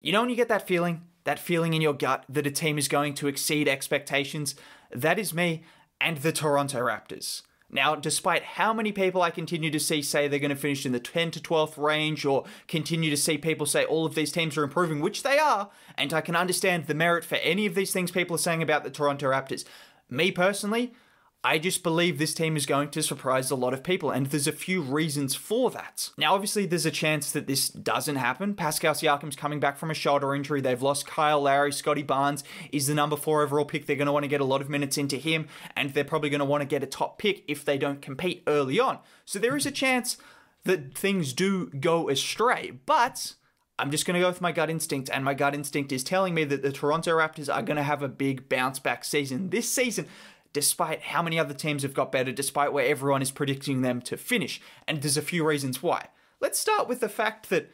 You know when you get that feeling in your gut that a team is going to exceed expectations? That is me and the Toronto Raptors. Now, despite how many people I continue to see say they're going to finish in the 10 to 12th range, or continue to see people say all of these teams are improving, which they are, and I can understand the merit for any of these things people are saying about the Toronto Raptors. Me personally, I just believe this team is going to surprise a lot of people, and there's a few reasons for that. Now, obviously, there's a chance that this doesn't happen. Pascal Siakam's coming back from a shoulder injury. They've lost Kyle Lowry. Scotty Barnes is the number 4 overall pick. They're going to want to get a lot of minutes into him, and they're probably going to want to get a top pick if they don't compete early on. So there is a chance that things do go astray, but I'm just going to go with my gut instinct, and my gut instinct is telling me that the Toronto Raptors are going to have a big bounce-back season this season, despite how many other teams have got better, despite where everyone is predicting them to finish. And there's a few reasons why. Let's start with the fact that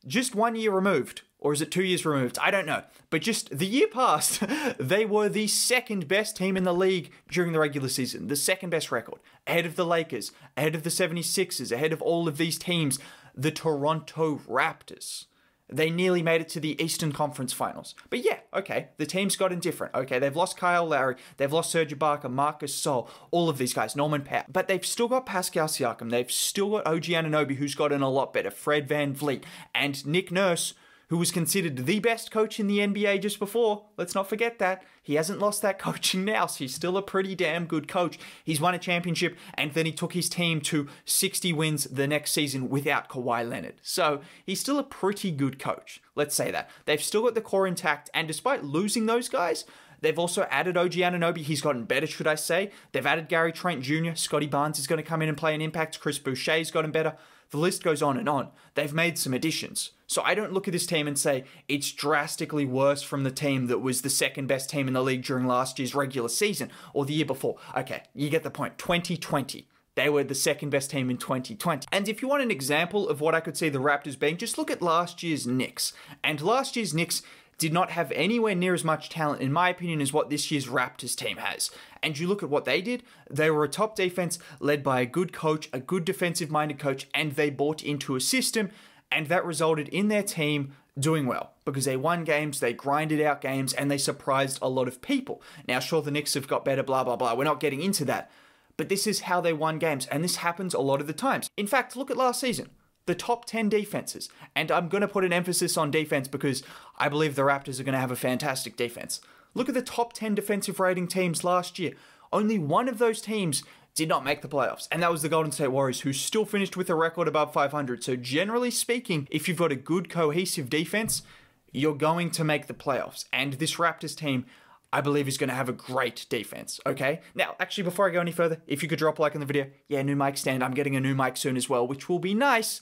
just 1 year removed, or is it 2 years removed? I don't know. But just the year past, they were the second best team in the league during the regular season. The second best record. Ahead of the Lakers, ahead of the 76ers, ahead of all of these teams. The Toronto Raptors. They nearly made it to the Eastern Conference Finals. But yeah, okay, the team's gotten different. Okay, they've lost Kyle Lowry, they've lost Serge Ibaka, Marcus Gasol, all of these guys, Norman Powell. But they've still got Pascal Siakam, they've still got OG Anunoby, who's gotten a lot better, Fred VanVleet, and Nick Nurse, who was considered the best coach in the NBA just before. Let's not forget that. He hasn't lost that coaching now, so he's still a pretty damn good coach. He's won a championship, and then he took his team to 60 wins the next season without Kawhi Leonard. So he's still a pretty good coach. Let's say that. They've still got the core intact, and despite losing those guys, they've also added OG Anunoby. He's gotten better, should I say. They've added Gary Trent Jr. Scotty Barnes is going to come in and play an impact. Chris Boucher's gotten better. The list goes on and on. They've made some additions. So I don't look at this team and say it's drastically worse from the team that was the second best team in the league during last year's regular season or the year before. Okay, you get the point. 2020. They were the second best team in 2020. And if you want an example of what I could see the Raptors being, just look at last year's Knicks. And last year's Knicks did not have anywhere near as much talent, in my opinion, as what this year's Raptors team has. And you look at what they did, they were a top defense led by a good coach, a good defensive-minded coach, and they bought into a system, and that resulted in their team doing well because they won games, they grinded out games, and they surprised a lot of people. Now, sure, the Knicks have got better, blah, blah, blah. We're not getting into that. But this is how they won games, and this happens a lot of the times. In fact, look at last season. The top 10 defenses. And I'm going to put an emphasis on defense because I believe the Raptors are going to have a fantastic defense. Look at the top 10 defensive rating teams last year. Only one of those teams did not make the playoffs, and that was the Golden State Warriors, who still finished with a record above 500. So generally speaking, if you've got a good cohesive defense, you're going to make the playoffs. And this Raptors team, I believe, is going to have a great defense, okay? Now, actually, before I go any further, if you could drop a like on the video, yeah, new mic stand. I'm getting a new mic soon as well, which will be nice.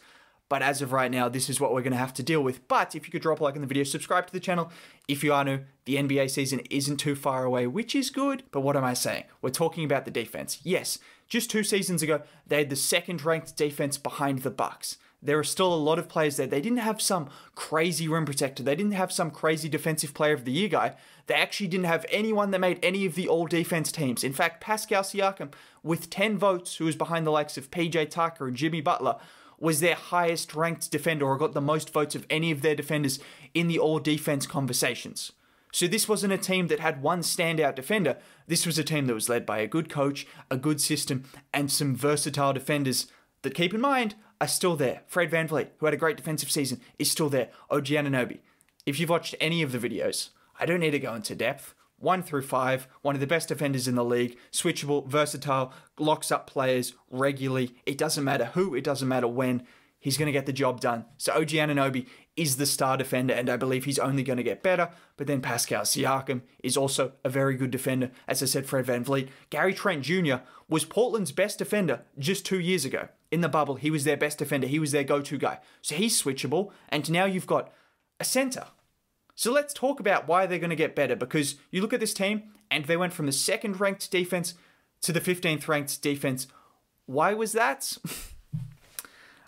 But as of right now, this is what we're going to have to deal with. But if you could drop a like on the video, subscribe to the channel. If you are new, the NBA season isn't too far away, which is good. But what am I saying? We're talking about the defense. Yes, just 2 seasons ago, they had the second-ranked defense behind the Bucks. There are still a lot of players there. They didn't have some crazy rim protector. They didn't have some crazy defensive player of the year guy. They actually didn't have anyone that made any of the all-defense teams. In fact, Pascal Siakam, with 10 votes, who was behind the likes of PJ Tucker and Jimmy Butler, was their highest ranked defender, or got the most votes of any of their defenders in the all-defense conversations. So this wasn't a team that had one standout defender. This was a team that was led by a good coach, a good system, and some versatile defenders that, keep in mind, are still there. Fred VanVleet, who had a great defensive season, is still there. OG Anunoby. If you've watched any of the videos, I don't need to go into depth. 1 through 5, one of the best defenders in the league, switchable, versatile, locks up players regularly. It doesn't matter who, it doesn't matter when, he's going to get the job done. So OG Anunoby is the star defender, and I believe he's only going to get better. But then Pascal Siakam is also a very good defender. As I said, Fred VanVleet. Gary Trent Jr. was Portland's best defender just 2 years ago. In the bubble, he was their best defender. He was their go-to guy. So he's switchable, and now you've got a center. So let's talk about why they're going to get better, because you look at this team and they went from the second-ranked defense to the 15th-ranked defense. Why was that?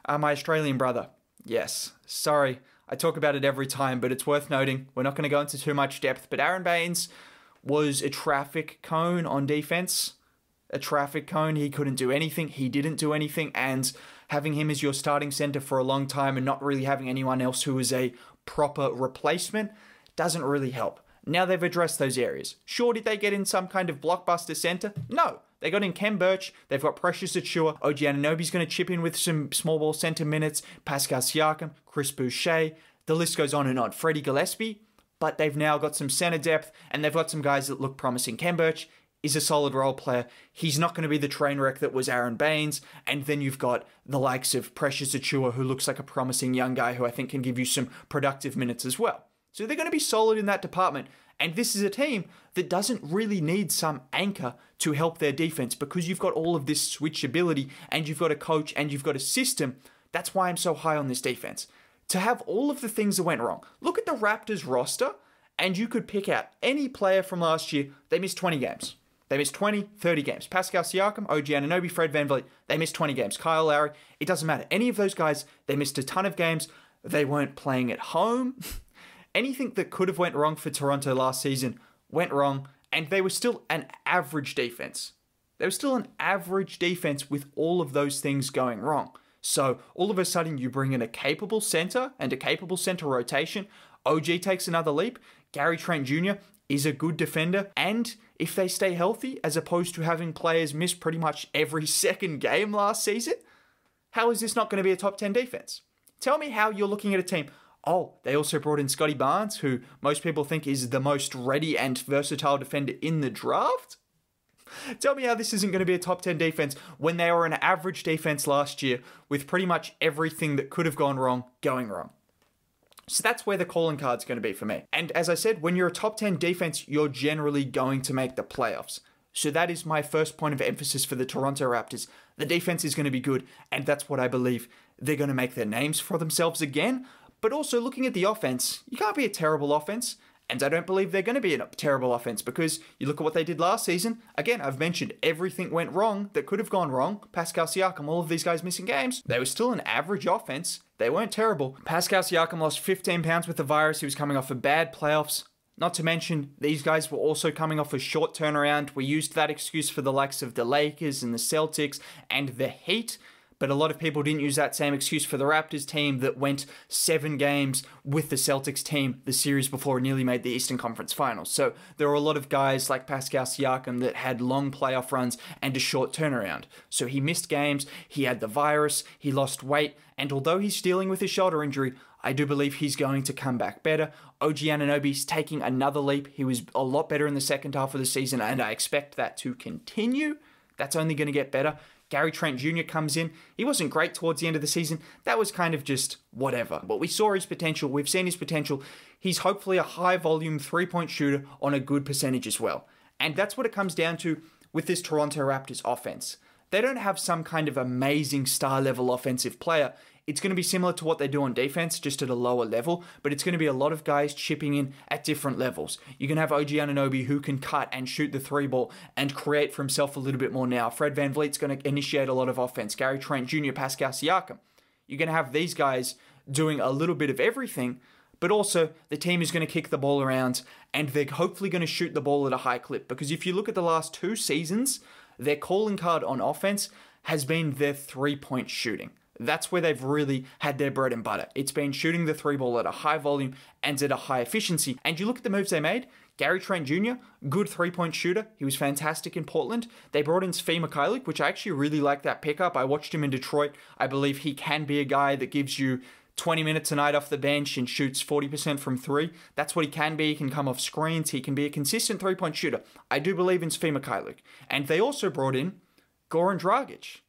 My Australian brother. Yes, sorry. I talk about it every time, but it's worth noting. We're not going to go into too much depth, but Aaron Baines was a traffic cone on defense. A traffic cone. He couldn't do anything. He didn't do anything, and having him as your starting center for a long time and not really having anyone else who was a proper replacement doesn't really help. Now they've addressed those areas. Sure, did they get in some kind of blockbuster center? No. They got in Kem Birch, they've got Precious Achiuwa, OG Anunoby's going to chip in with some small ball center minutes, Pascal Siakam, Chris Boucher, the list goes on and on. Freddie Gillespie, but they've now got some center depth, and they've got some guys that look promising. Kem Birch is a solid role player. He's not going to be the train wreck that was Aaron Baines, and then you've got the likes of Precious Achiuwa, who looks like a promising young guy who I think can give you some productive minutes as well. So they're going to be solid in that department. And this is a team that doesn't really need some anchor to help their defense because you've got all of this switchability and you've got a coach and you've got a system. That's why I'm so high on this defense. To have all of the things that went wrong. Look at the Raptors roster and you could pick out any player from last year. They missed 20 games. They missed 20, 30 games. Pascal Siakam, OG Anunoby, Fred VanVleet, they missed 20 games. Kyle Lowry, it doesn't matter. Any of those guys, they missed a ton of games. They weren't playing at home. Anything that could have went wrong for Toronto last season went wrong, and they were still an average defense. They were still an average defense with all of those things going wrong. So all of a sudden you bring in a capable center and a capable center rotation. OG takes another leap. Gary Trent Jr. is a good defender, and if they stay healthy, as opposed to having players miss pretty much every second game last season, how is this not going to be a top 10 defense? Tell me how you're looking at a team. Oh, they also brought in Scotty Barnes, who most people think is the most ready and versatile defender in the draft? Tell me how this isn't going to be a top 10 defense when they were an average defense last year with pretty much everything that could have gone wrong going wrong. So that's where the calling card's going to be for me. And as I said, when you're a top 10 defense, you're generally going to make the playoffs. So that is my first point of emphasis for the Toronto Raptors. The defense is going to be good, and that's what I believe they're going to make their names for themselves again. But also looking at the offense, you can't be a terrible offense. And I don't believe they're going to be a terrible offense because you look at what they did last season. Again, I've mentioned everything went wrong that could have gone wrong. Pascal Siakam, all of these guys missing games. They were still an average offense. They weren't terrible. Pascal Siakam lost 15 pounds with the virus. He was coming off a bad playoffs. Not to mention, these guys were also coming off a short turnaround. We used that excuse for the likes of the Lakers and the Celtics and the Heat. But a lot of people didn't use that same excuse for the Raptors team that went 7 games with the Celtics team the series before it nearly made the Eastern Conference Finals. So there were a lot of guys like Pascal Siakam that had long playoff runs and a short turnaround. So he missed games, he had the virus, he lost weight, and although he's dealing with a shoulder injury, I do believe he's going to come back better. OG Anunoby's taking another leap. He was a lot better in the second half of the season, and I expect that to continue. That's only going to get better. Gary Trent Jr. comes in. He wasn't great towards the end of the season. That was kind of just whatever. But we saw his potential. We've seen his potential. He's hopefully a high-volume three-point shooter on a good percentage as well. And that's what it comes down to with this Toronto Raptors offense. They don't have some kind of amazing star-level offensive player. It's going to be similar to what they do on defense, just at a lower level, but it's going to be a lot of guys chipping in at different levels. You can have OG Anunoby who can cut and shoot the three ball and create for himself a little bit more now. Fred VanVleet's going to initiate a lot of offense. Gary Trent Jr., Pascal Siakam. You're going to have these guys doing a little bit of everything, but also the team is going to kick the ball around and they're hopefully going to shoot the ball at a high clip. Because if you look at the last 2 seasons, their calling card on offense has been their three-point shooting. That's where they've really had their bread and butter. It's been shooting the three ball at a high volume and at a high efficiency. And you look at the moves they made. Gary Trent Jr., good three-point shooter. He was fantastic in Portland. They brought in Svi Mykhailiuk, which I actually really like that pickup. I watched him in Detroit. I believe he can be a guy that gives you 20 minutes a night off the bench and shoots 40% from 3. That's what he can be. He can come off screens. He can be a consistent three-point shooter. I do believe in Svi Mykhailiuk. And they also brought in Goran Dragic.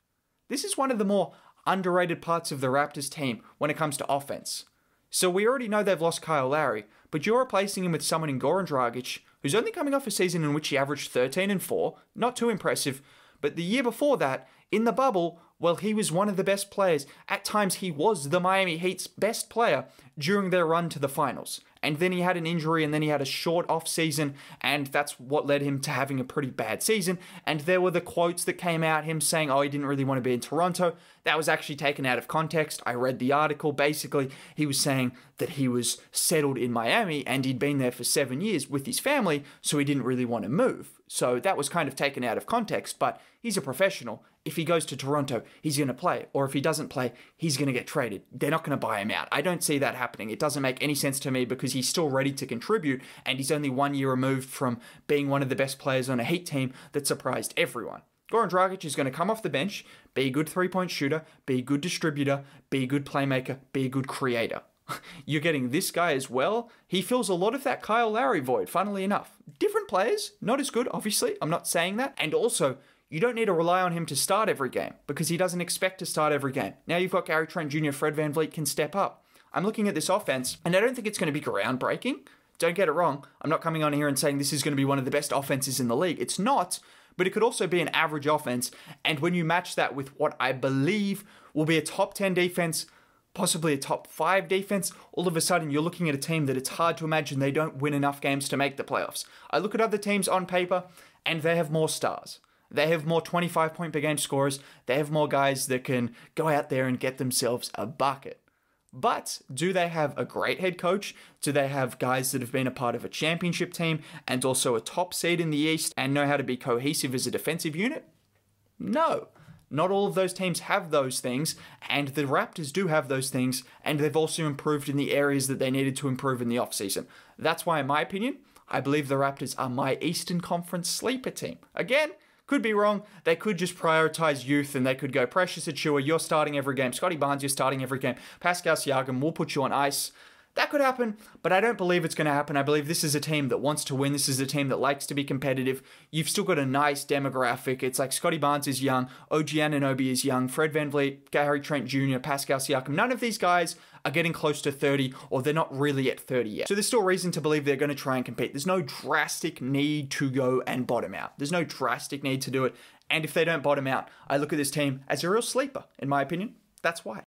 This is one of the more underrated parts of the Raptors team when it comes to offense. So we already know they've lost Kyle Lowry, but you're replacing him with someone in Goran Dragic, who's only coming off a season in which he averaged 13-4, not too impressive, but the year before that, in the bubble, well, he was one of the best players. At times, he was the Miami Heat's best player during their run to the finals. And then he had an injury, and then he had a short off season, and that's what led him to having a pretty bad season. And there were the quotes that came out, him saying, oh, he didn't really want to be in Toronto. That was actually taken out of context. I read the article. Basically, he was saying that he was settled in Miami, and he'd been there for 7 years with his family, so he didn't really want to move. So that was kind of taken out of context, but he's a professional. If he goes to Toronto, he's going to play. Or if he doesn't play, he's going to get traded. They're not going to buy him out. I don't see that happening happening. It doesn't make any sense to me because he's still ready to contribute and he's only 1 year removed from being one of the best players on a Heat team that surprised everyone. Goran Dragic is going to come off the bench, be a good three-point shooter, be a good distributor, be a good playmaker, be a good creator. You're getting this guy as well. He fills a lot of that Kyle Lowry void, funnily enough. Different players, not as good, obviously. I'm not saying that. And also, you don't need to rely on him to start every game because he doesn't expect to start every game. Now you've got Gary Trent Jr., Fred VanVleet can step up. I'm looking at this offense, and I don't think it's going to be groundbreaking. Don't get it wrong. I'm not coming on here and saying this is going to be one of the best offenses in the league. It's not, but it could also be an average offense. And when you match that with what I believe will be a top 10 defense, possibly a top 5 defense, all of a sudden you're looking at a team that it's hard to imagine they don't win enough games to make the playoffs. I look at other teams on paper, and they have more stars. They have more 25-point per game scorers. They have more guys that can go out there and get themselves a bucket. But do they have a great head coach? Do they have guys that have been a part of a championship team and also a top seed in the East and know how to be cohesive as a defensive unit? No. Not all of those teams have those things, and the Raptors do have those things, and they've also improved in the areas that they needed to improve in the offseason. That's why, in my opinion, I believe the Raptors are my Eastern Conference sleeper team. Again, could be wrong. They could just prioritize youth and they could go, Precious Achiuwa, you're starting every game. Scotty Barnes, you're starting every game. Pascal Siakam, we'll put you on ice. That could happen, but I don't believe it's going to happen. I believe this is a team that wants to win. This is a team that likes to be competitive. You've still got a nice demographic. It's like Scotty Barnes is young, OG Anunoby is young, Fred VanVleet, Gary Trent Jr., Pascal Siakam. None of these guys are getting close to 30, or they're not really at 30 yet. So there's still reason to believe they're going to try and compete. There's no drastic need to go and bottom out. There's no drastic need to do it. And if they don't bottom out, I look at this team as a real sleeper, in my opinion. That's why.